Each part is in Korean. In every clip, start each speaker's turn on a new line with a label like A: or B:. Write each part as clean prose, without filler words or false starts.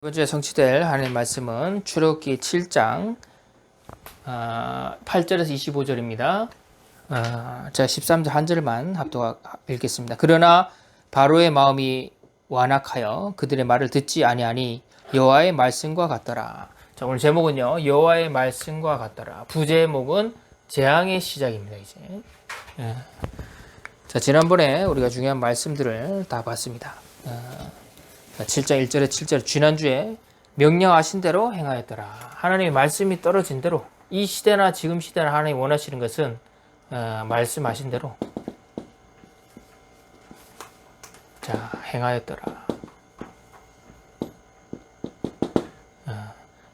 A: 이번 주에 성취될 하나님의 말씀은 출애굽기 7장 8절에서 25절입니다. 제가 13절 한 절만 합독 읽겠습니다. 그러나 바로의 마음이 완악하여 그들의 말을 듣지 아니하니 여호와의 말씀과 같더라. 자, 오늘 제목은요, 여호와의 말씀과 같더라. 부제목은 재앙의 시작입니다. 이제 자, 지난번에 우리가 중요한 말씀들을 다 봤습니다. 7장 1절에 7절 지난주에 명령하신 대로 행하였더라. 하나님의 말씀이 떨어진 대로 이 시대나 지금 시대나 하나님이 원하시는 것은 말씀하신 대로 자 행하였더라.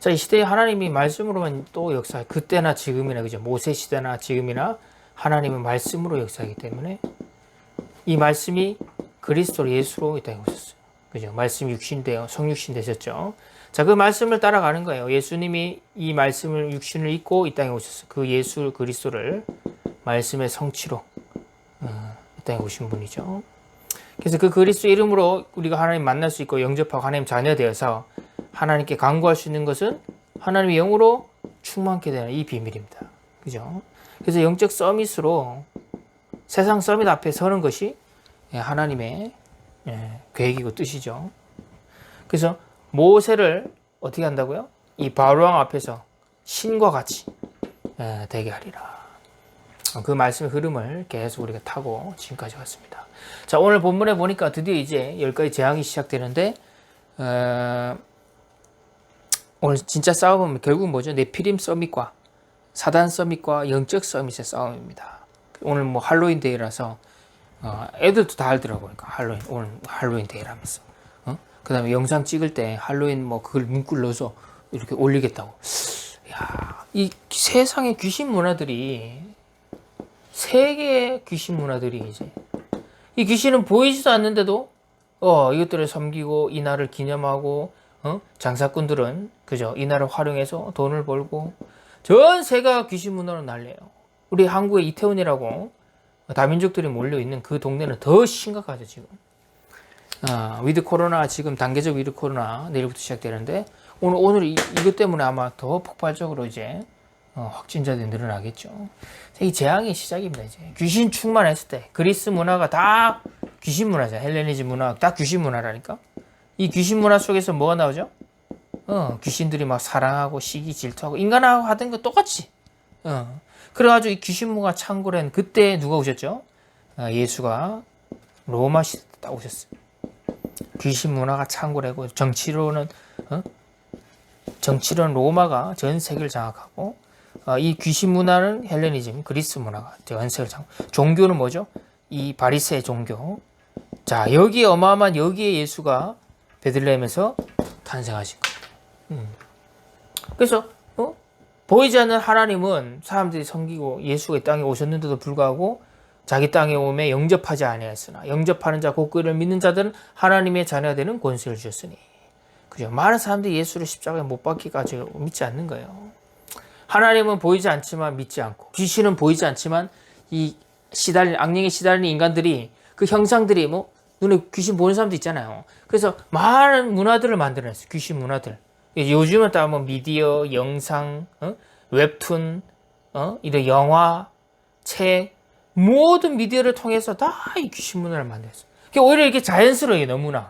A: 자, 이 시대에 하나님이 말씀으로만 또 역사해. 그때나 지금이나 그죠? 모세 시대나 지금이나 하나님은 말씀으로 역사하기 때문에 이 말씀이 그리스도 예수로 이 땅에 오셨어요. 그죠? 말씀이 육신되어 성육신 되셨죠. 자, 그 말씀을 따라가는 거예요. 예수님이 이 말씀을 육신을 입고 이 땅에 오셨어요. 그 예수 그리스도를 말씀의 성취로 이 땅에 오신 분이죠. 그래서 그 그리스도 이름으로 우리가 하나님 만날 수 있고 영접하고 하나님 자녀 되어서 하나님께 간구할 수 있는 것은 하나님의 영으로 충만케 되는 이 비밀입니다. 그죠? 그래서 영적 서밋으로 세상 서밋 앞에 서는 것이 하나님의 계획이고 뜻이죠. 그래서 모세를 어떻게 한다고요? 이 바로왕 앞에서 신과 같이 되게 하리라. 그 말씀의 흐름을 계속 우리가 타고 지금까지 왔습니다. 자, 오늘 본문에 보니까 드디어 이제 10가지 재앙이 시작되는데 오늘 진짜 싸움은 결국 뭐죠? 네피림 서밋과 사단 서밋과 영적 서밋의 싸움입니다. 오늘 뭐 할로윈 데이라서 애들도 다 알더라고요. 그러니까 할로윈, 오늘 할로윈 데이라면서. 그 다음에 영상 찍을 때 할로윈 뭐 그걸 문구를 넣어서 이렇게 올리겠다고. 야, 이 세상의 귀신 문화들이, 세계의 귀신 문화들이 이제, 이 귀신은 보이지도 않는데도, 이것들을 섬기고, 이 날을 기념하고, 장사꾼들은, 그죠? 이 날을 활용해서 돈을 벌고, 전 세계가 귀신 문화로 날려요. 우리 한국의 이태원이라고, 다민족들이 몰려있는 그 동네는 더 심각하죠, 지금. 위드 코로나, 지금 단계적 위드 코로나 내일부터 시작되는데, 오늘 이것 때문에 아마 더 폭발적으로 이제, 확진자들이 늘어나겠죠. 이 재앙의 시작입니다, 이제. 귀신 충만했을 때, 그리스 문화가 다 귀신 문화죠. 헬레니즘 문화, 다 귀신 문화라니까. 이 귀신 문화 속에서 뭐가 나오죠? 귀신들이 막 사랑하고 시기 질투하고, 인간하고 하던 거 똑같이. 그래가지고 이 귀신 문화 창궐한 그때 누가 오셨죠? 예수가 로마 시대 때 딱 오셨어요. 귀신 문화가 창궐하고 정치로는 로마가 전 세계를 장악하고 이 귀신 문화는 헬레니즘 그리스 문화가 전 세계를 장악. 종교는 뭐죠? 이 바리새 종교. 자, 여기에 어마어마한 여기에 예수가 베들레헴에서 탄생하신 거예요. 그래서 보이지 않는 하나님은 사람들이 섬기고 예수가 이 땅에 오셨는데도 불구하고 자기 땅에 오매 영접하지 아니하였으나 영접하는 자 곧 그를 믿는 자들은 하나님의 자녀가 되는 권세를 주셨으니. 그죠? 많은 사람들이 예수를 십자가에 못 박기까지 믿지 않는 거예요. 하나님은 보이지 않지만 믿지 않고, 귀신은 보이지 않지만 이 악령에 시달리는 인간들이 그 형상들이 뭐 눈에 귀신 보는 사람도 있잖아요. 그래서 많은 문화들을 만들어냈어요. 귀신 문화들. 요즘은 다 뭐 미디어, 영상, 웹툰, 이런 영화, 책, 모든 미디어를 통해서 다 이 귀신 문화를 만들었어요. 오히려 이게 자연스러워요, 너무나.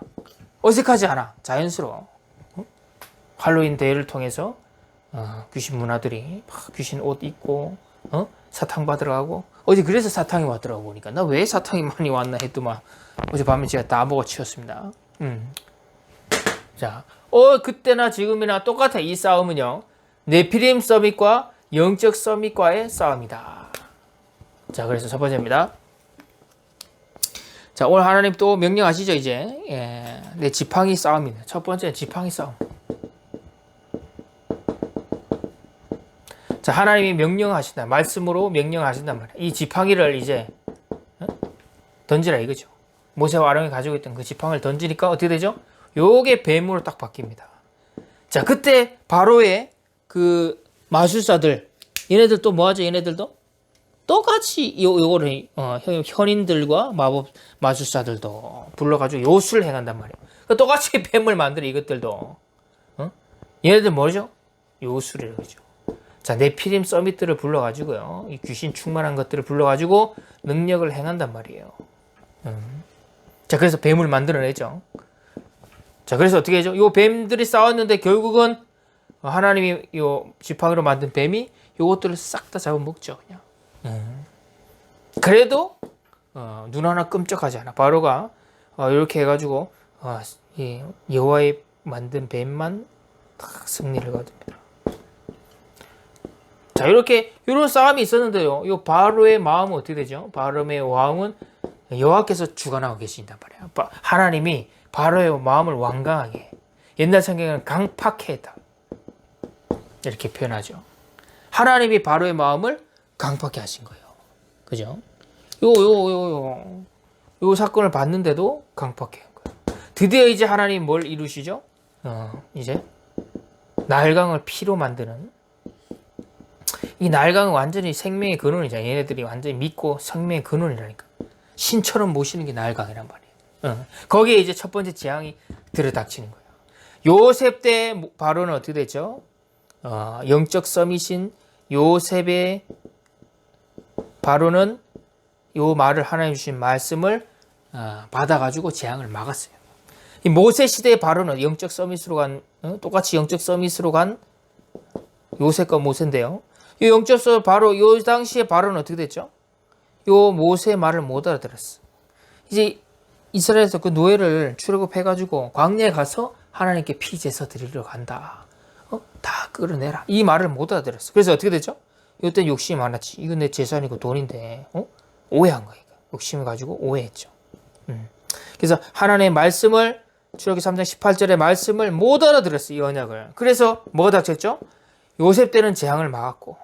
A: 어색하지 않아. 자연스러워. 할로윈 데이를 통해서 귀신 문화들이 막 귀신 옷 입고 사탕 받으러 가고, 어제 그래서 사탕이 왔더라고 보니까. 나 왜 사탕이 많이 왔나 했더만 어젯밤에 제가 다 먹어치웠습니다. 자, 그때나 지금이나 똑같아. 이 싸움은요, 네피림 서밋과 영적 서밋과의 싸움이다. 자, 그래서 첫 번째입니다. 자, 오늘 하나님 또 명령하시죠, 이제. 내 지팡이 싸움입니다. 첫 번째 지팡이 싸움. 자, 하나님이 명령하신다. 말씀으로 명령하신단 말이야. 이 지팡이를 이제 던지라 이거죠. 모세와 아론이 가지고 있던 그 지팡이를 던지니까 어떻게 되죠? 요게 뱀으로 딱 바뀝니다. 자, 그때 바로의 그 마술사들, 얘네들 또 뭐하죠? 얘네들도 똑같이 요거를 현인들과 마법 마술사들도 불러가지고 요술을 행한단 말이에요. 똑같이 뱀을 만들어 이것들도. 얘네들 뭐죠? 요술이라고 그러죠. 자, 네피림 서밋들을 불러가지고요. 이 귀신 충만한 것들을 불러가지고 능력을 행한단 말이에요. 자, 그래서 뱀을 만들어내죠. 자, 그래서 어떻게 하죠? 요 뱀들이 싸웠는데 결국은 하나님이 요 지팡이로 만든 뱀이 요것들을 싹 다 잡아먹죠, 그냥. 그래도 눈 하나 끔찍하지 않아. 바로가 이렇게 해가지고 이 여호와의 만든 뱀만 딱 승리를 거둡니다. 자, 이렇게 이런 싸움이 있었는데요. 이 바로의 마음은 어떻게 되죠? 바로의 마음은 여호와께서 주관하고 계신단 말이에요. 하나님이 바로의 마음을 완강하게, 옛날 성경에는 강팍해 했다 이렇게 표현하죠. 하나님이 바로의 마음을 강팍해 하신 거예요. 그죠? 요 사건을 봤는데도 강팍해 한 거예요. 드디어 이제 하나님 뭘 이루시죠? 이제 나일강을 피로 만드는, 이 나일강은 완전히 생명의 근원이잖아요. 얘네들이 완전히 믿고 생명의 근원이라니까. 신처럼 모시는 게 나일강이란 말이에요. 거기에 이제 첫 번째 재앙이 들어닥치는 거예요. 요셉 때 바로는 어떻게 됐죠? 영적 서밋인 요셉의 바로는 요 말을 하나님 주신 말씀을 받아가지고 재앙을 막았어요. 이 모세 시대의 바로는 영적 서밋으로 간, 똑같이 영적 서밋으로 간 요셉과 모세인데요. 이 영적 서밋 바로 요 당시에 바로는 어떻게 됐죠? 요 모세의 말을 못 알아들었어. 이제 이스라엘에서 그 노예를 출애굽해가지고 광야에 가서 하나님께 피제사 드리러 간다. 다 끌어내라. 이 말을 못 알아들었어. 그래서 어떻게 됐죠? 이때 욕심이 많았지. 이건 내 재산이고 돈인데, 오해한 거예요. 욕심을 가지고 오해했죠. 그래서 하나님의 말씀을, 출애굽기 3장 18절의 말씀을 못 알아들었어요. 이 언약을. 그래서 뭐가 닥쳤죠? 요셉 때는 재앙을 막았고,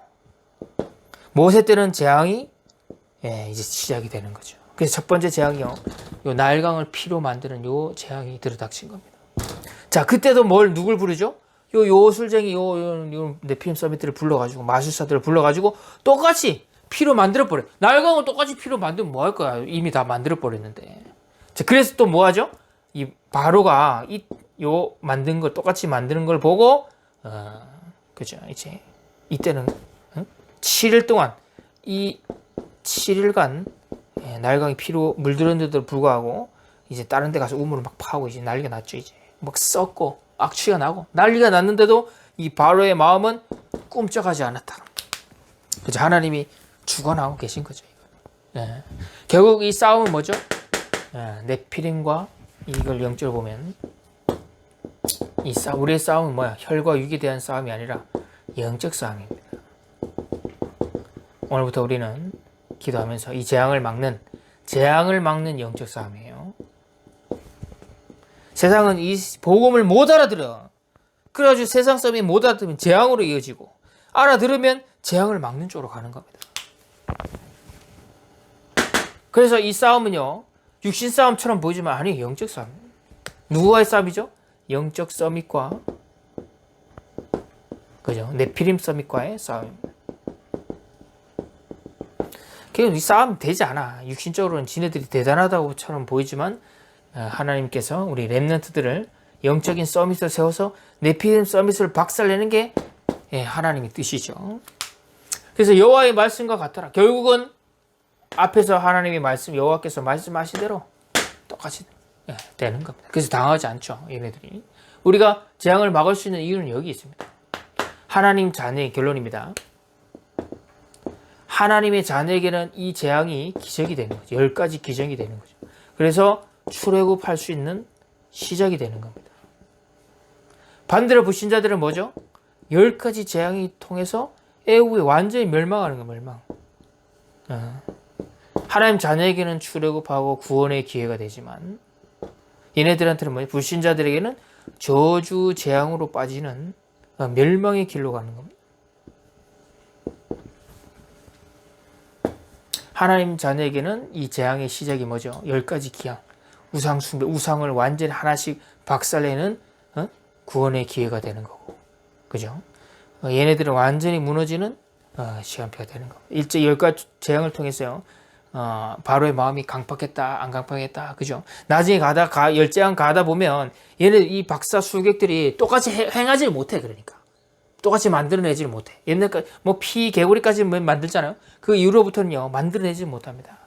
A: 모세 때는 재앙이 이제 시작이 되는 거죠. 그래서 첫 번째 재앙이요, 요 나일강을 피로 만드는 요 재앙이 들어닥친 겁니다. 자, 그때도 누굴 부르죠? 요 요술쟁이, 요 네피림 서밋들을 불러가지고, 마술사들을 불러가지고, 똑같이 피로 만들어버려. 나일강은 똑같이 피로 만들면 뭐 할 거야? 이미 다 만들어버렸는데. 자, 그래서 또 뭐 하죠? 이 바로가 요 만든 걸, 똑같이 만드는 걸 보고, 그죠? 이제, 이때는, 7일 동안, 이 7일간, 나일강이 피로 물들었는데도 불구하고, 이제 다른 데 가서 우물을 막 파고, 이제 난리가 났죠, 이제. 막 썩고, 악취가 나고, 난리가 났는데도 이 바로의 마음은 꿈쩍하지 않았다. 그죠? 하나님이 주관하고 계신 거죠. 결국 이 싸움은 뭐죠? 네피림과 이걸 영적으로 보면, 우리의 싸움은 뭐야? 혈과 육에 대한 싸움이 아니라 영적 싸움입니다. 오늘부터 우리는 기도하면서 이 재앙을 막는 영적 싸움이에요. 세상은 이 복음을 못 알아들어. 그래가지고 세상 싸움이 못 알아들으면 재앙으로 이어지고, 알아들으면 재앙을 막는 쪽으로 가는 겁니다. 그래서 이 싸움은요, 육신 싸움처럼 보이지만 아니, 영적 싸움. 누구와의 싸움이죠? 영적 서밋과, 그죠? 네피림 서밋과의 싸움입니다. 이 싸움 되지 않아. 육신적으로는 지네들이 대단하다고처럼 보이지만, 하나님께서 우리 렘넌트들을 영적인 서밋을 세워서 네피림 서밋을 박살내는 게 하나님의 뜻이죠. 그래서 여호와의 말씀과 같더라. 결국은 앞에서 하나님의 말씀, 여호와께서 말씀하신 대로 똑같이 되는 겁니다. 그래서 당하지 않죠, 얘네들이. 우리가 재앙을 막을 수 있는 이유는 여기 있습니다. 하나님 자녀의 결론입니다. 하나님의 자녀에게는 이 재앙이 기적이 되는 거죠. 10가지 기적이 되는 거죠. 그래서 출애굽할 수 있는 시작이 되는 겁니다. 반대로 불신자들은 뭐죠? 10가지 재앙이 통해서 애후에 완전히 멸망하는 거예요. 멸망. 하나님 자녀에게는 출애굽하고 구원의 기회가 되지만, 얘네들한테는 뭐예요? 불신자들에게는 저주 재앙으로 빠지는 멸망의 길로 가는 겁니다. 하나님 자녀에게는 이 재앙의 시작이 뭐죠? 10가지 기양, 우상 숭배, 우상을 완전히 하나씩 박살내는 구원의 기회가 되는 거고, 그죠? 얘네들은 완전히 무너지는 시간표가 되는 겁니다. 일제 10가지 재앙을 통해서요, 바로의 마음이 강팍했다, 안 강팍했다, 그죠? 나중에 열재앙 가다 보면 얘네 이 박사 수객들이 똑같이 행하지 못해, 그러니까. 똑같이 만들어내지 못해. 옛날까지 뭐 개구리까지 만들잖아요. 그 이후로부터는요 만들어내지 못합니다.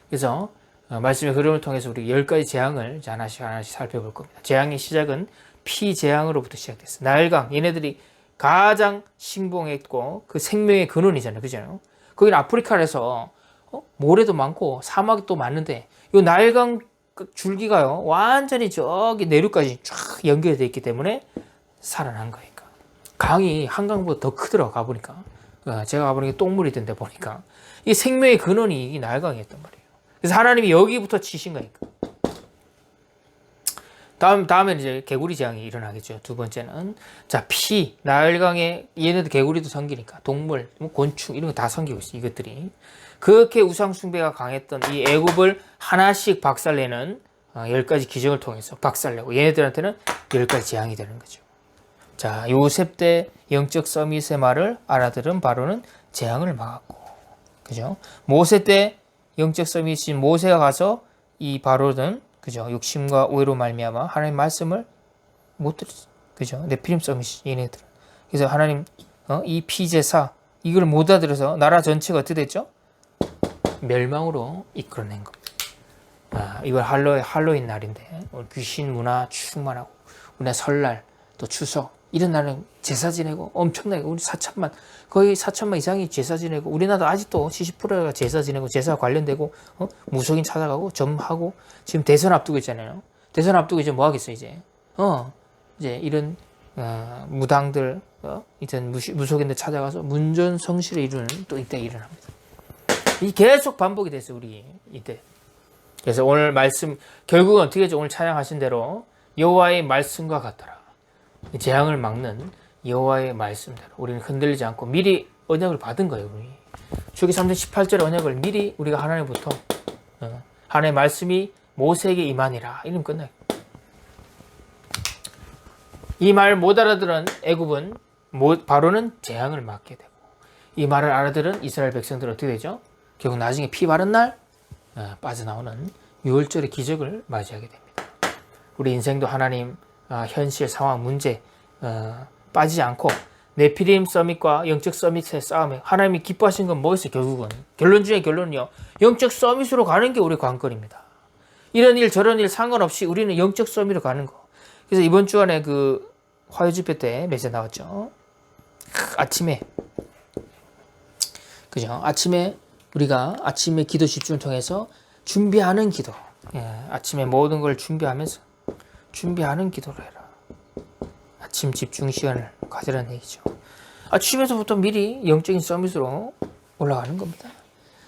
A: 그래서 말씀의 흐름을 통해서 우리 10가지 재앙을 이제 하나씩 살펴볼 겁니다. 재앙의 시작은 재앙으로부터 시작됐어요. 나일강 얘네들이 가장 신봉했고 그 생명의 근원이잖아요, 그죠? 거기는 아프리카에서 모래도 많고 사막이 또 많은데 이 나일강 줄기가요 완전히 저기 내륙까지 쫙 연결되어 있기 때문에 살아난 거예요. 강이 한강보다 더 크더라고 가보니까. 제가 가보니까 똥물이 든데 보니까 이 생명의 근원이 이 나일강이었단 말이에요. 그래서 하나님이 여기부터 치신 거니까. 다음에는 이제 개구리 재앙이 일어나겠죠. 두 번째는 자 나일강에 얘네들 개구리도 섬기니까 동물, 곤충 이런 거 다 섬기고 있어 이것들이. 그렇게 우상 숭배가 강했던 이 애굽을 하나씩 박살내는 10가지 기적을 통해서 박살내고 얘네들한테는 10가지 재앙이 되는 거죠. 자, 요셉 때 영적 서밋의 말을 알아들은 바로는 재앙을 막았고, 그죠? 모세 때 영적 서밋인 모세가 가서 이 바로는 그죠? 욕심과 오해로 말미암아 하나님 말씀을 못 들었어, 그죠? 네피림 서밋이 얘네들. 그래서 하나님 이 피제사 이걸 못 알아들어서 나라 전체가 어떻게 됐죠? 멸망으로 이끌어낸 겁니다. 이걸 할로윈 날인데 귀신 문화 충만하고 우리나라 설날 또 추석 이런 날은 제사 지내고 엄청나게 우리 4천만 거의 4천만 이상이 제사 지내고 우리나라도 아직도 70%가 제사 지내고 제사 관련되고 무속인 찾아가고 점하고 지금 대선 앞두고 있잖아요. 대선 앞두고 이제 뭐 하겠어 이제 이런 무당들 이런 무속인들 찾아가서 문전성시를 이루는 또 이때 일어납니다. 이 계속 반복이 됐어요 우리 이때. 그래서 오늘 말씀 결국은 어떻게 해죠? 오늘 찬양하신 대로 여호와의 말씀과 같더라. 재앙을 막는 여호와의 말씀대로 우리는 흔들리지 않고 미리 언약을 받은 거예요. 우리 출애굽기 3장 18절의 언약을 미리 우리가 하나님부터 하나님의 말씀이 모세에게 임하니라 이러면 끝나요. 이 말 못 알아들은 애굽은 바로는 재앙을 맞게 되고 이 말을 알아들은 이스라엘 백성들은 어떻게 되죠? 결국 나중에 피 바른 날 빠져나오는 6월절의 기적을 맞이하게 됩니다. 우리 인생도 하나님 현실 상황 문제 빠지지 않고 네피림 서밋과 영적 서밋의 싸움에 하나님이 기뻐하신 건 뭐였어요? 결국은 결론 중에 결론은요 영적 서밋으로 가는 게 우리 관건입니다. 이런 일 저런 일 상관없이 우리는 영적 서밋으로 가는 거. 그래서 이번 주간에 그 화요 집회 때 메시지 나왔죠. 아침에 그죠? 아침에 우리가 아침에 기도 집중을 통해서 준비하는 기도. 아침에 모든 걸 준비하는 기도를 해라. 아침 집중 시간을 가지라는 얘기죠. 아침에서부터 미리 영적인 서밋으로 올라가는 겁니다.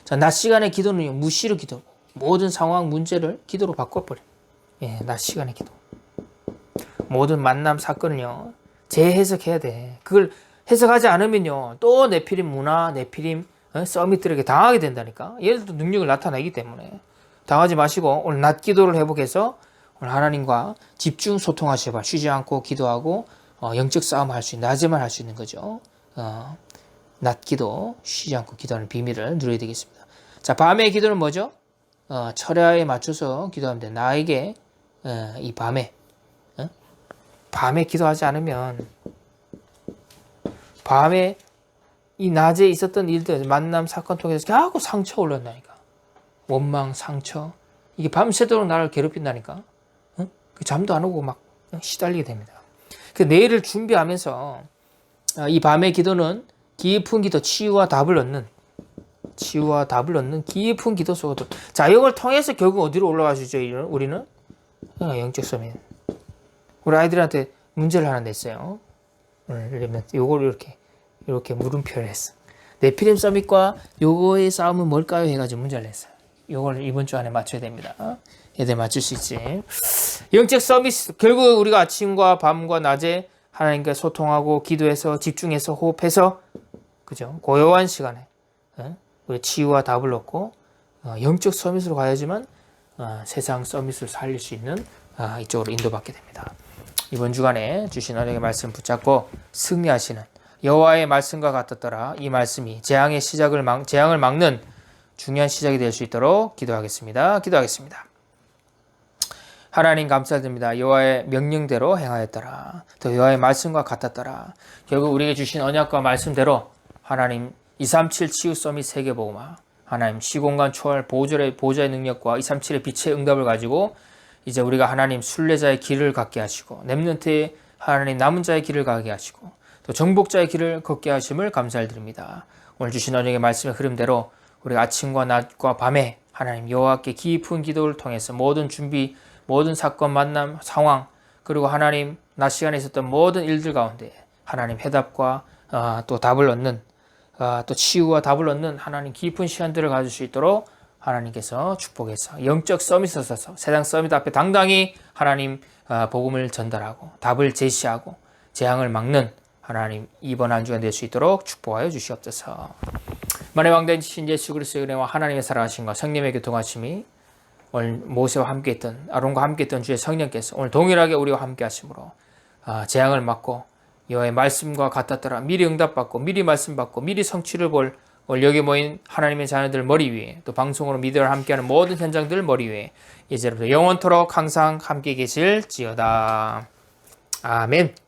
A: 자, 낮 시간의 기도는 무시로 기도. 모든 상황 문제를 기도로 바꿔버려. 낮 시간의 기도. 모든 만남 사건을요 재해석해야 돼. 그걸 해석하지 않으면요 또 네피림 문화, 네피림 서밋들에게 당하게 된다니까. 얘들도 능력을 나타내기 때문에 당하지 마시고 오늘 낮 기도를 회복해서 오늘 하나님과 집중 소통하셔봐. 쉬지 않고 기도하고 영적 싸움을 할 수 있는 낮에만 할 수 있는 거죠. 낮 기도 쉬지 않고 기도하는 비밀을 누려야 되겠습니다. 자, 밤의 기도는 뭐죠? 철야에 맞춰서 기도하면 돼. 나에게 이 밤에 기도하지 않으면 밤에 이 낮에 있었던 일들 만남 사건 통해서 자꾸 상처 올라온다니까. 원망 상처 이게 밤새도록 나를 괴롭힌다니까. 잠도 안 오고 막 시달리게 됩니다. 그 내일을 준비하면서 이 밤의 기도는 깊은 기도 치유와 답을 얻는 깊은 기도 속으로. 자, 이걸 통해서 결국 어디로 올라가시죠? 우리는 영적 서밋. 우리 아이들한테 문제를 하나 냈어요. 요걸 이렇게 물음표를 했어. 네피림 서밋과 요거의 싸움은 뭘까요? 해가지고 문제를 냈어요. 요걸 이번 주 안에 맞춰야 됩니다. 얘들 맞출 수 있지. 영적 서밋 결국 우리가 아침과 밤과 낮에 하나님과 소통하고 기도해서 집중해서 호흡해서 그죠? 고요한 시간에 우리 치유와 답을 얻고 영적 서밋으로 가야지만 세상 서밋을 살릴 수 있는 이쪽으로 인도받게 됩니다. 이번 주간에 주신 하나님의 말씀 붙잡고 승리하시는 여호와의 말씀과 같았더라. 이 말씀이 재앙을 막는 중요한 시작이 될 수 있도록 기도하겠습니다. 기도하겠습니다. 하나님 감사드립니다. 여호와의 명령대로 행하였더라. 또 여호와의 말씀과 같았더라. 결국 우리에게 주신 언약과 말씀대로 하나님 237 치유 서밋 세계복음화 하나님 시공간 초월 보좌의 능력과 237의 빛의 응답을 가지고 이제 우리가 하나님 순례자의 길을 갖게 하시고 렘넌트의 하나님 남은 자의 길을 가게 하시고 또 정복자의 길을 걷게 하심을 감사드립니다. 오늘 주신 언약의 말씀의 흐름대로 우리가 아침과 낮과 밤에 하나님 여호와께 깊은 기도를 통해서 모든 준비, 모든 사건, 만남, 상황 그리고 하나님 낮 시간에 있었던 모든 일들 가운데 하나님 해답과 또 답을 얻는 또 치유와 답을 얻는 하나님 깊은 시간들을 가질 수 있도록 하나님께서 축복해서 영적 서밋에 서서 세상 서밋 앞에 당당히 하나님 복음을 전달하고 답을 제시하고 재앙을 막는 하나님 이번 한 주간 될 수 있도록 축복하여 주시옵소서. 만의 왕대신 예수 그리스도의 은혜와 하나님의 사랑하심과 성령의 교통하심이 오늘 모세와 함께했던 아론과 함께했던 주의 성령께서 오늘 동일하게 우리와 함께하심으로 재앙을 막고 여호와의 말씀과 같았더라 미리 응답받고 미리 말씀받고 미리 성취를 볼 오늘 여기 모인 하나님의 자녀들 머리 위에 또 방송으로 미디어를 함께하는 모든 현장들 머리 위에 이제부터 영원토록 항상 함께 계실지어다. 아멘.